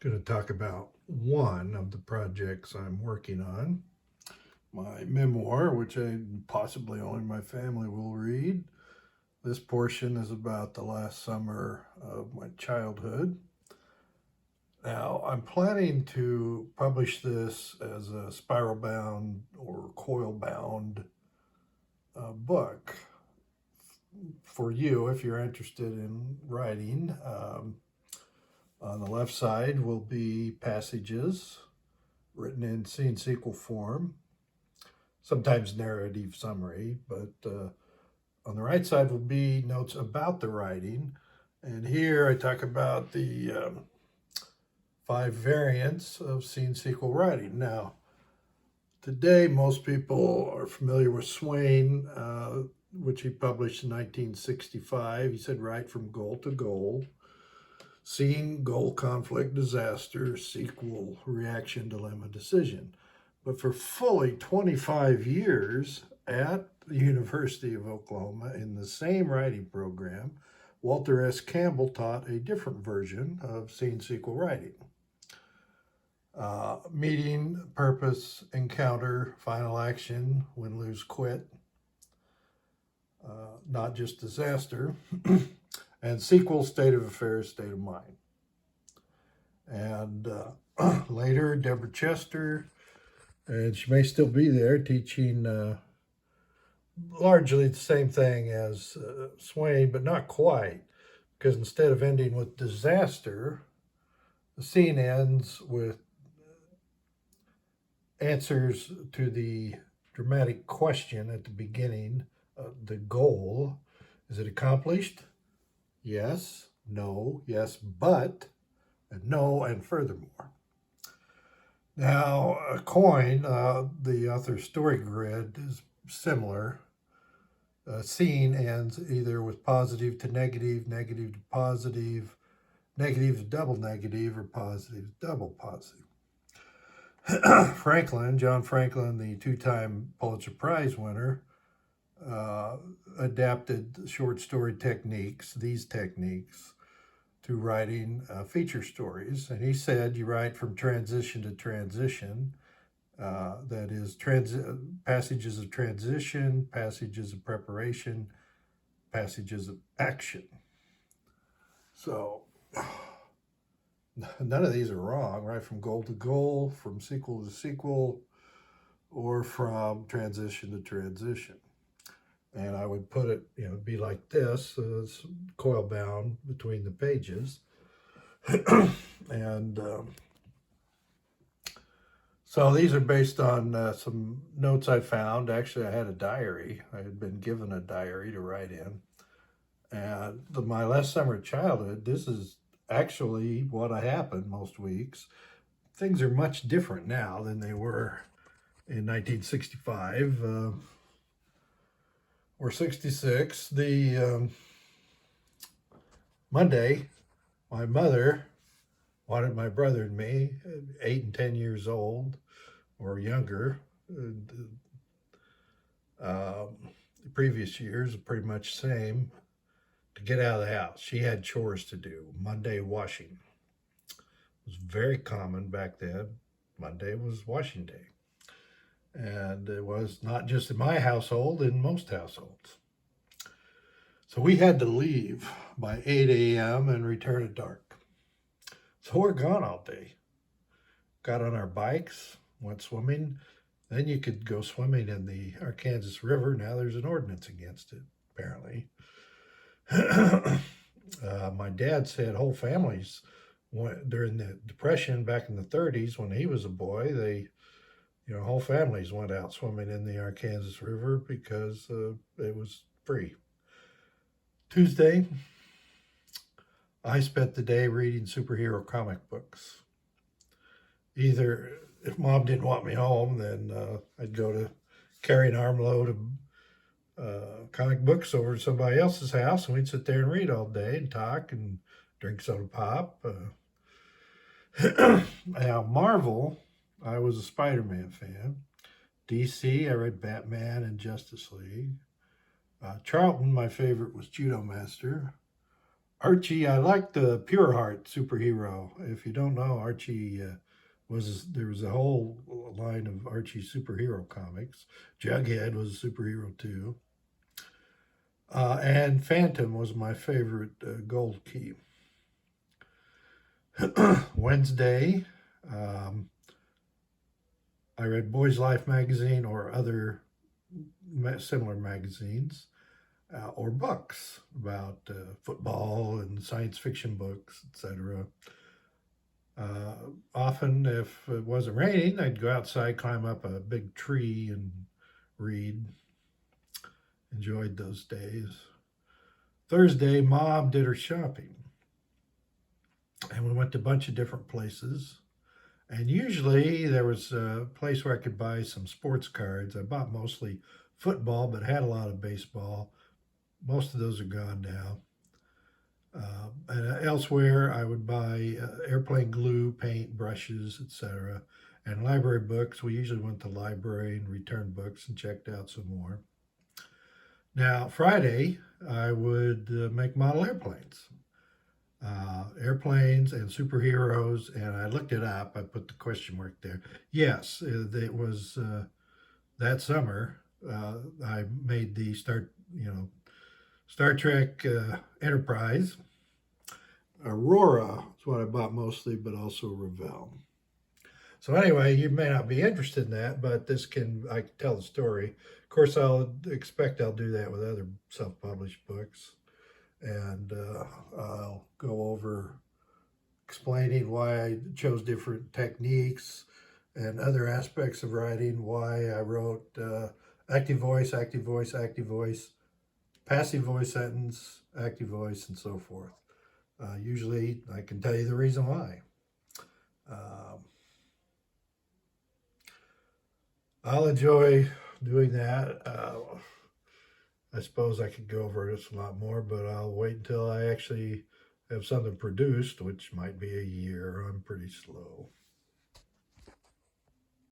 going to talk about one of the projects I'm working on, my memoir, which I possibly only my family will read. This portion is about the last summer of my childhood. Now, I'm planning to publish this as a spiral bound or coil bound book for you if you're interested in writing. On the left side will be passages written in scene sequel form, sometimes narrative summary, but on the right side will be notes about the writing. And here I talk about the 5 variants of scene sequel writing. Now, today most people are familiar with Swain, which he published in 1965. He said, write from goal to goal. Scene, goal, conflict, disaster, sequel, reaction, dilemma, decision. But for fully 25 years at the University of Oklahoma in the same writing program, Walter S. Campbell taught a different version of scene sequel writing. Meeting, purpose, encounter, final action, win, lose, quit, not just disaster, and sequel, state of affairs, state of mind. And later, Deborah Chester, and she may still be there teaching largely the same thing as Swain, but not quite, because instead of ending with disaster, the scene ends with answers to the dramatic question at the beginning, the goal. Is it accomplished? Yes, no, yes, but, and no, and furthermore. Now, a coin, the author's story grid is similar. Scene ends either with positive to negative, negative to positive, negative to double negative, or positive to double positive. John Franklin, the 2-time Pulitzer Prize winner, adapted short story techniques, these techniques, to writing feature stories. And he said you write from transition to transition. That is, passages of transition, passages of preparation, passages of action. So none of these are wrong, right? From goal to goal, from sequel to sequel, or from transition to transition. And I would put it, be like this, it's coil bound between the pages. And so these are based on some notes I found. Actually, I had a diary. I had been given a diary to write in. And my last summer of childhood, this is actually what happened most weeks. Things are much different now than they were in 1965 or 66. The Monday, my mother wanted my brother and me, 8 and 10 years old or younger. The previous years are pretty much the same, to get out of the house. She had chores to do. Monday, washing. It was very common back then. Monday was washing day. And it was not just in my household, in most households. So we had to leave by 8 a.m. and return at dark. So we're gone all day. Got on our bikes, went swimming. Then you could go swimming in the Arkansas River. Now there's an ordinance against it, apparently. My dad said whole families went during the Depression back in the 30s when he was a boy. Whole families went out swimming in the Arkansas River because it was free. Tuesday, I spent the day reading superhero comic books. Either if Mom didn't want me home, then I'd go to carry an armload of comic books over to somebody else's house, and we'd sit there and read all day and talk and drink soda pop. Now, Marvel, I was a Spider-Man fan. DC, I read Batman and Justice League. Charlton, my favorite was Judo Master. Archie, I like the Pure Heart superhero. If you don't know, Archie there was a whole line of Archie superhero comics. Jughead was a superhero too. And Phantom was my favorite Gold Key. Wednesday, um, I read Boys Life magazine or other similar magazines or books about football and science fiction books, etc. Often, if it wasn't raining, I'd go outside, climb up a big tree, and read. Enjoyed those days. Thursday, Mom did her shopping, and we went to a bunch of different places. And usually there was a place where I could buy some sports cards. I bought mostly football, but had a lot of baseball. Most of those are gone now. And elsewhere, I would buy airplane glue, paint, brushes, etc. And library books. We usually went to the library and returned books and checked out some more. Now, Friday, I would make model airplanes. Airplanes and superheroes, and I looked it up. I put the question mark there. Yes, it was that summer. I made the Star Trek Enterprise. Aurora is what I bought mostly, but also Revell. So anyway, you may not be interested in that, but I can tell the story. Of course, I'll do that with other self-published books, and I'll go over explaining why I chose different techniques and other aspects of writing, why I wrote active voice, active voice, active voice, passive voice sentence, active voice, and so forth. Usually, I can tell you the reason why. I'll enjoy doing that. I suppose I could go over this a lot more, but I'll wait until I actually have something produced, which might be a year. I'm pretty slow.